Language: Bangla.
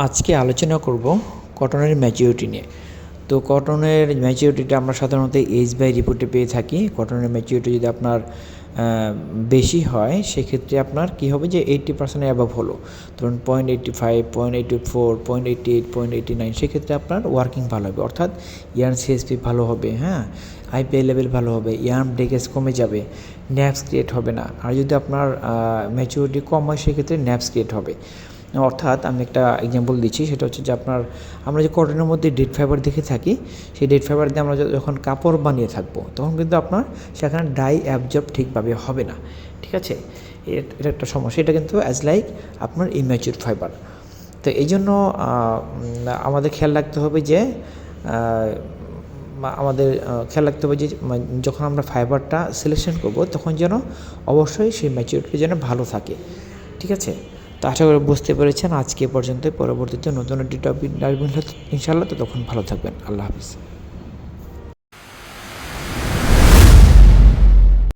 আজকে আলোচনা করব কটনের ম্যাচিউরিটি নিয়ে। তো কটনের ম্যাচিউরিটিটা আমরা সাধারণত এইজ বাই রিপোর্টে পেয়ে থাকি। কটনের ম্যাচিউরিটি যদি আপনার বেশি হয় সেক্ষেত্রে আপনার কী হবে যে 80% অ্যাবাভ হলো, ধরুন 0.85, 0.84, 0.88, 0.89, সেক্ষেত্রে আপনার ওয়ার্কিং ভালো হবে, অর্থাৎ ইয়ার্ন সিএসপি ভালো হবে, হ্যাঁ, আইপিআই লেভেল ভালো হবে, ইয়ার্ন ব্রেকেজ কমে যাবে, ন্যাপস ক্রিয়েট হবে না। আর যদি আপনার ম্যাচিউরিটি কম হয় সেক্ষেত্রে ন্যাপস ক্রিয়েট হবে। অর্থাৎ আমি একটা এক্সাম্পল দিচ্ছি, সেটা হচ্ছে যে আমরা যে কটনের মধ্যে ডেড ফাইবার দেখে থাকি, সেই ডেড ফাইবার দিয়ে আমরা যখন কাপড় বানিয়ে থাকবো তখন কিন্তু আপনার সেখানে ডাই অ্যাবজর্ব ঠিকভাবে হবে না, ঠিক আছে। এটা একটা সমস্যা, এটা কিন্তু অ্যাজ লাইক আপনার ইম্যাচিউর ফাইবার। তো এই জন্য আমাদের খেয়াল রাখতে হবে যে যখন আমরা ফাইবারটা সিলেকশন করব তখন যেন অবশ্যই সেই ম্যাচিউরিটি যেন ভালো থাকে, ঠিক আছে। তো আশা করি বুঝতে পেরেছেন। আজকে পর্যন্ত, পরবর্তীতে নতুন একটি টপিক আসবেন ইনশাআল্লাহ। তো তখন ভালো থাকবেন। আল্লাহ হাফিজ।